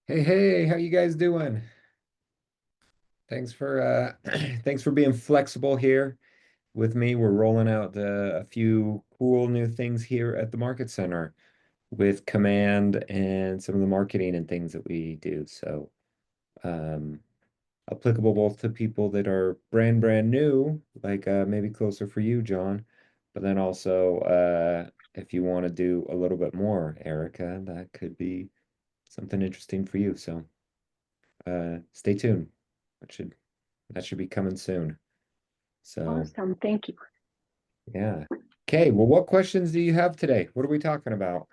Hey, how you guys doing? Thanks for thanks for being flexible here with me. We're rolling out a few cool new things here at the Market Center with Command and some of the marketing and things that we do. So, um, applicable both to people that are brand new, like maybe closer for you, John, but then also if you want to do a little bit more, Erica, that could be something interesting for you. So, stay tuned. That should That should be coming soon. So, Awesome. Thank you. yeah. Okay, well, what questions do you have today? What are we talking about?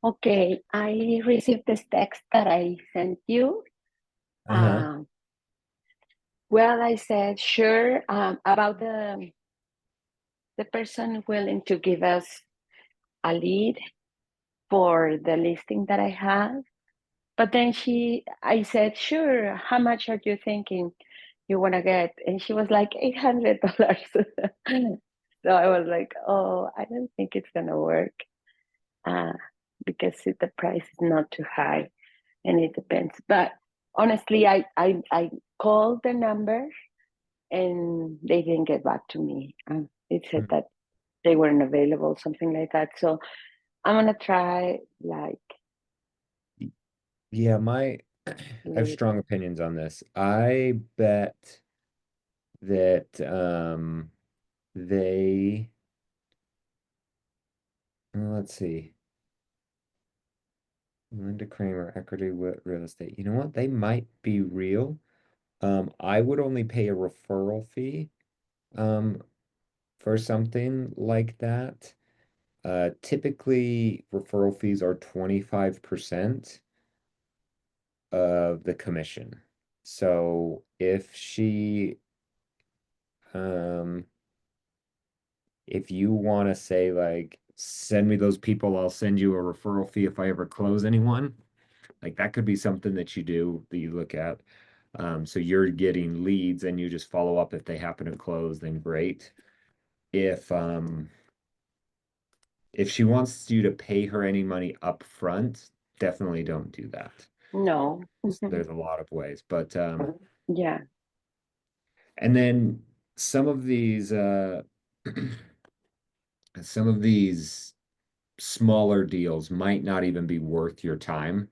Okay, I received this text that I sent you. Uh-huh. Well, I said, sure, about the person willing to give us a lead for the listing that I have. But then I said, sure, how much are you thinking you want to get? And she was like, $800. So I was like, oh, I don't think it's going to work uh, because the price is not too high. And it depends. But honestly, I called the number and they didn't get back to me. It said that they weren't available, something like that. So I'm gonna try like Yeah, I have later. strong opinions on this. I bet that they let's see. Linda Kramer, Real Estate. You know what? They might be real. I would only pay a referral fee um for something like that. Typically referral fees are 25% of the commission. So um, if you want to say like, send me those people, I'll send you a referral fee if I ever close anyone, like that could be something that you do that you look at. So you're getting leads and you just follow up if they happen to close, then great. If um, if she wants you to pay her any money up front, definitely don't do that. No. There's a lot of ways, but Yeah. and then some of these some of these smaller deals might not even be worth your time.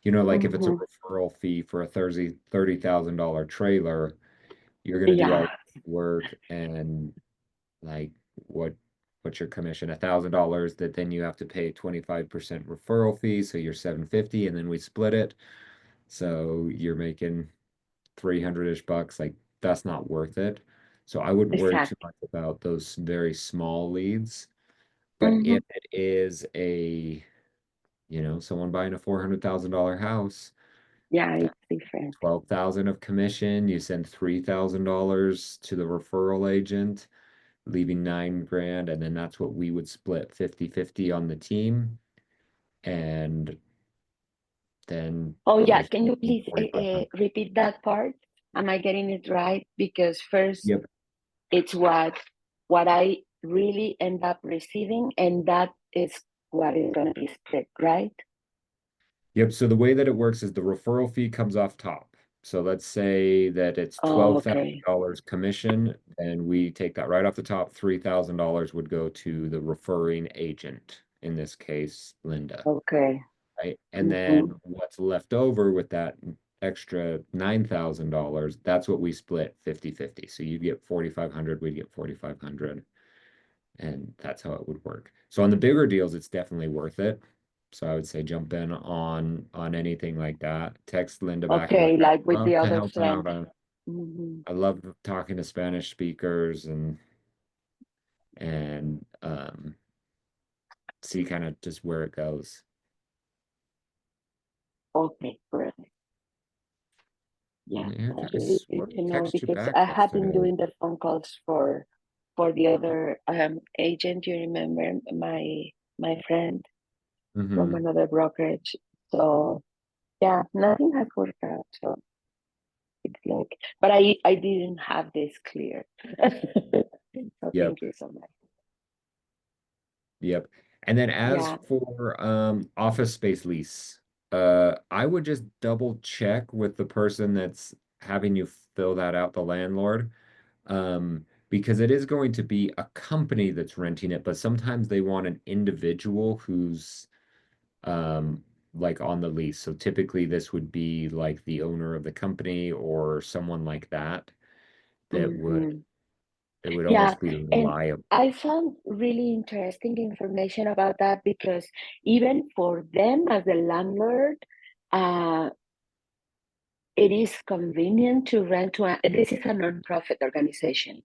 You know, like if it's a Hmm. referral fee for a $30,000 trailer, you're gonna do all Yeah. this work and like what what's your commission? $1,000 that then you have to pay 25% referral fee, so you're 750 and then we split it. So you're making 300-ish bucks. Like that's not worth it. So I wouldn't worry too Exactly. much about those very small leads. But Hmm. if it is someone buying a $400,000 house, Yeah, that it's different. 12,000 of commission, you send $3,000 to the referral agent, leaving 9 grand, and then that's what we would split 50-50 on the team. And then Oh yeah, there's can you please 4,500. repeat that part? Am I getting it right? Because first Yep. it's what I really end up receiving, and that is what is going to be split, right? Yep. So the way that it works is the referral fee comes off top. So let's say that it's Oh, twelve thousand okay. dollars commission, and we take that right off the top. $3,000 would go to the referring agent, in this case, Linda, Okay. right? And then Hmm. what's left over with that extra $9,000, that's what we split 50-50. So you get 4,500, we get 4,500, and that's how it would work. So on the bigger deals, it's definitely worth it. So I would say jump in on anything like that. Text Linda back and be Okay, like, like I'd with the love to other help out. friend. Hmm. I love talking to Spanish speakers and see kind of just where it goes. Okay, great. Yeah, Erica, that's I really swear good I to know texted you because back I have been yesterday. doing the phone calls for the other agent. You remember my friend from Hmm. another brokerage. So yeah, nothing has worked out. So it's like, but I didn't have this clear. So Yep. thank you so much. Yep. And then as Yeah. for office space lease, I would just double check with the person that's having you fill that out, the landlord. Because it is going to be a company that's renting it, but sometimes they want an individual who's um like on the lease. So typically this would be like the owner of the company or someone like that that would Hmm. it would Yeah, almost be and reliable. I found really interesting information about that because even for them as a landlord, uh, it is convenient to rent to this is a nonprofit organization.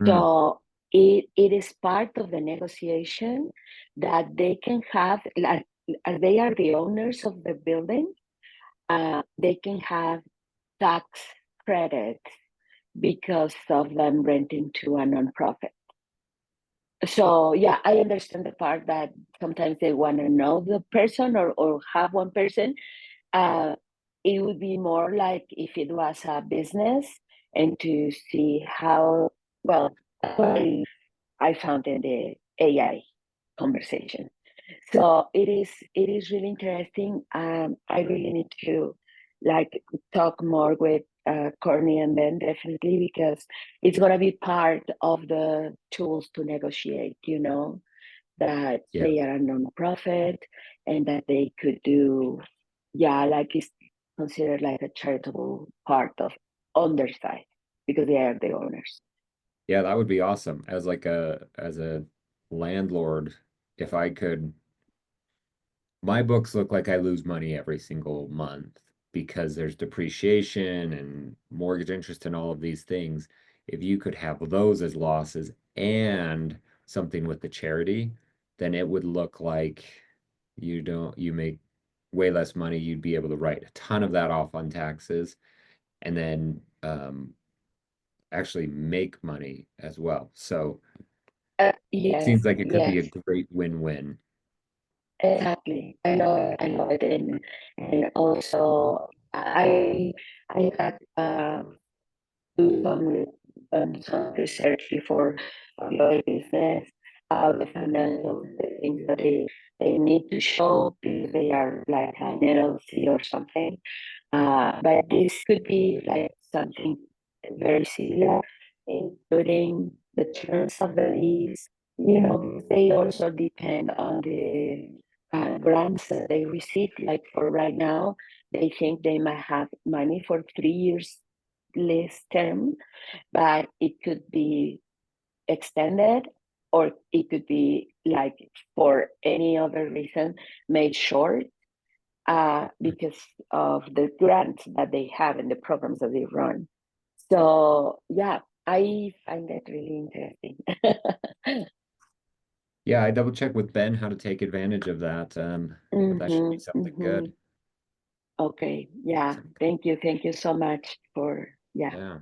Mm, So it is part of the negotiation that they can have, like, as they are the owners of the building, they can have tax credit because of them renting to a nonprofit. So yeah, I understand the part that sometimes they want to know the person or have one person. Uh, it would be more like if it was a business and to see how well I found in the AI conversation. So it is really interesting. I really need to like talk more with Courtney and Ben definitely because it's gonna be part of the tools to negotiate. That yeah. they are a nonprofit and that they could do, yeah, like it's considered like a charitable part of on their side because they are the owners. Yeah, that would be awesome. As a landlord, if I could my books look like I lose money every single month because there's depreciation and mortgage interest and all of these things. If you could have those as losses and something with the charity, then it would look like you make way less money. You'd be able to write a ton of that off on taxes and then actually make money as well. So Yes, seems like it could be a yes. great win-win. Exactly. I know it. And also I had do some research before your business, the financial the things that they need to show if they are like an LLC or something. But this could be like something very similar, including the terms of the lease. They also depend on the grants that they receive. Like for right now, they think they might have money for 3 years lease term, but it could be extended or it could be like for any other reason made short because of the grants that they have and the programs that they run. So yeah, I find that really interesting. Yeah, I double check with Ben how to take advantage of that. But that should be something Mm-hmm. good. Okay, yeah, Awesome. thank you so much for yeah Yeah.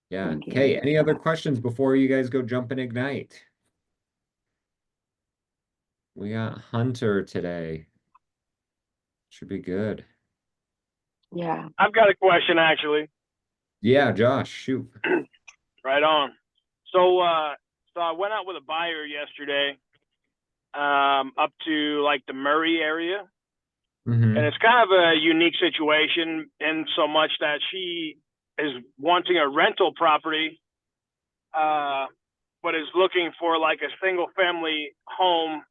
Yeah. thinking Okay. Any other about questions before you guys go jump and ignite? We got Hunter today. Should be good. yeah. I've got a question actually. Yeah, Josh, shoot. Right on. So I went out with a buyer yesterday, up to like the Murray area, and Mm-hmm. it's kind of a unique situation in so much that she is wanting a rental property, uh, but is looking for like a single family home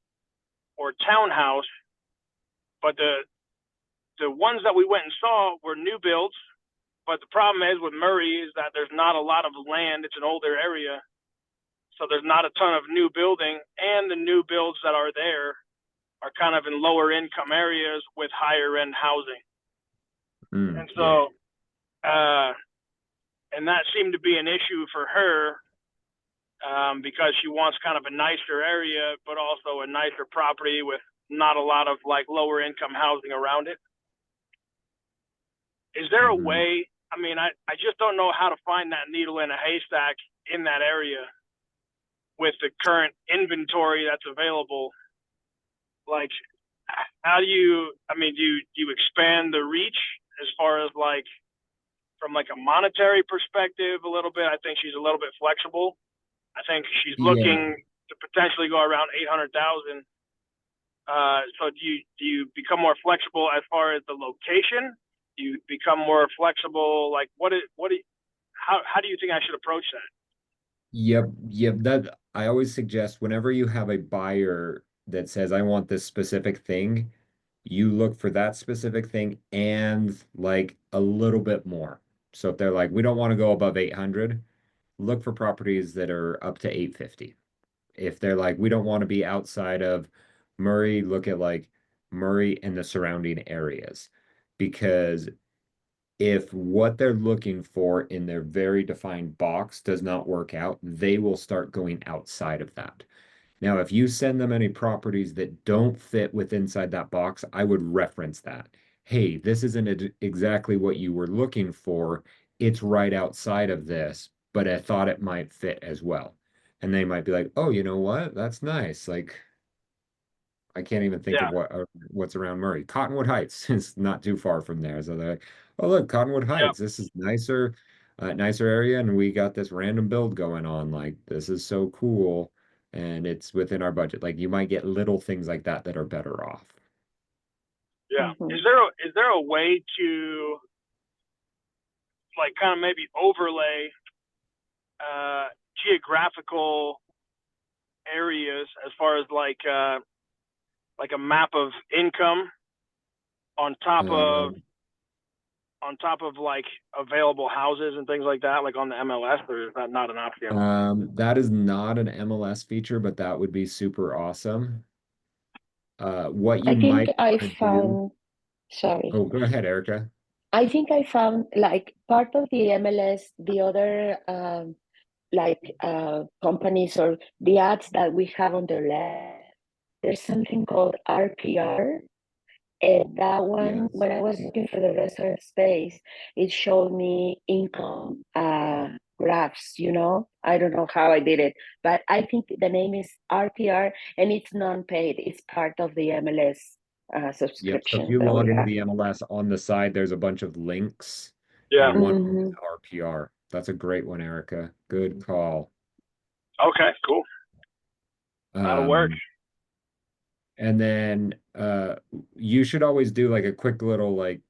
or townhouse. But the ones that we went and saw were new builds. But the problem is with Murray is that there's not a lot of land. It's an older area, so there's not a ton of new building, and the new builds that are there are kind of in lower income areas with higher end housing. Mm, And yeah. so, uh, and that seemed to be an issue for her, because she wants kind of a nicer area, but also a nicer property with not a lot of like lower income housing around it. Is there a Mm-hmm. way? I mean, I just don't know how to find that needle in a haystack in that area with the current inventory that's available. Like, how do you, I mean, do you expand the reach as far as like from like a monetary perspective a little bit? I think she's a little bit flexible. I think she's Yeah. looking to potentially go around 800,000. So do you become more flexible as far as the location? Do you become more flexible? Like how do you think I should approach that? Yep. That I always suggest whenever you have a buyer that says, I want this specific thing, you look for that specific thing and like a little bit more. So if they're like, we don't want to go above 800, look for properties that are up to 850. If they're like, we don't want to be outside of Murray, look at like Murray and the surrounding areas. Because if what they're looking for in their very defined box does not work out, they will start going outside of that. Now, if you send them any properties that don't fit with inside that box, I would reference that. Hey, this isn't exactly what you were looking for. It's right outside of this, but I thought it might fit as well. And they might be like, oh, you know what? That's nice. Like, I can't even think Yeah, of what's around Murray. Cottonwood Heights is not too far from there. So they're like, oh, look, Cottonwood yeah, Heights. This is nicer area, and we got this random build going on. Like, this is so cool, and it's within our budget. Like, you might get little things like that that are better off. yeah. Mhm. Is there a way to like kind of maybe overlay uh, geographical areas as far as like a map of income on top of Um, like available houses and things like that, like on the MLS, or is that not an option? that is not an MLS feature, but that would be super awesome. What you I think might I want to do. found, sorry, Oh, go ahead, Erica. I think I found like part of the MLS, the other companies or the ads that we have on the left, there's something called RPR. And that one, Yes. when I was looking for the reserve space, it showed me income graphs, you know. I don't know how I did it, but I think the name is RPR and it's non-paid. It's part of the MLS Yep. So if subscriptions you that we log into have. the MLS on the side, there's a bunch of links, Yeah. and one of them Hmm. is RPR. That's a great one, Erica. Good call. Okay. Cool. That'll work. Um, and then you should always do like a quick little like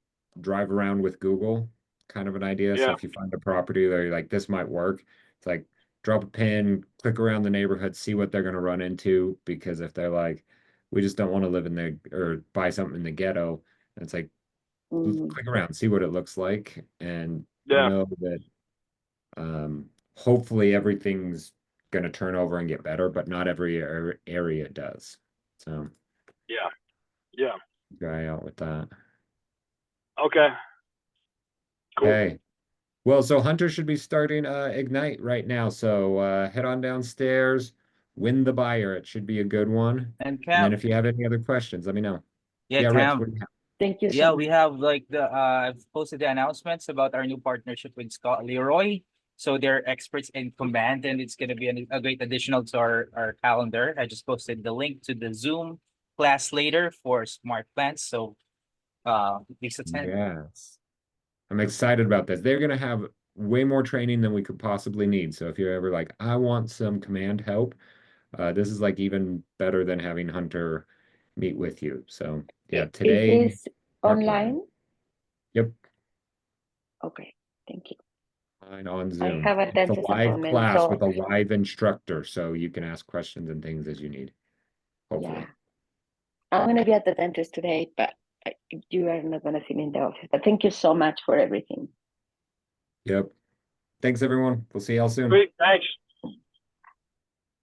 drive around with Google kind of an idea. So Yeah. if you find a property that you're like, this might work, it's like drop a pin, click around the neighborhood, see what they're gonna run into. Because if they're like, we just don't want to live in the or buy something in the ghetto, it's like Hmm. click around, see what it looks like, and Yeah. know that hopefully everything's going to turn over and get better, but not every area does. So, Yeah. Yeah. try out with that. Okay. Cool. Okay. Well, so Hunter should be starting Ignite right now. So head on downstairs, win the buyer. It should be a good one. And And then Cam, if you have any other questions, let me know. yeah, Yeah, Rich, what Cam, do you have? Thank you so yeah, we much. have like I've posted the announcements about our new partnership with Scott Leroy. So they're experts in command, and it's gonna be a great additional to our calendar. I just posted the link to the Zoom class later for smart plans. So please attend. Yes. I'm excited about this. They're going to have way more training than we could possibly need. So if you're ever like, I want some command help, this is like even better than having Hunter meet with you. So yeah, Is today, this smart plan. online? Yep, Okay, thank you. fine on I Zoom. have a It's a dentist live appointment, class with so a live instructor, so you can ask questions and things as you need, yeah, hopefully. I'm gonna be at the dentist today, but you are not gonna see me in the office. But thank you so much for everything. Yep. Thanks, everyone. We'll see y'all soon. Sweet. Thanks.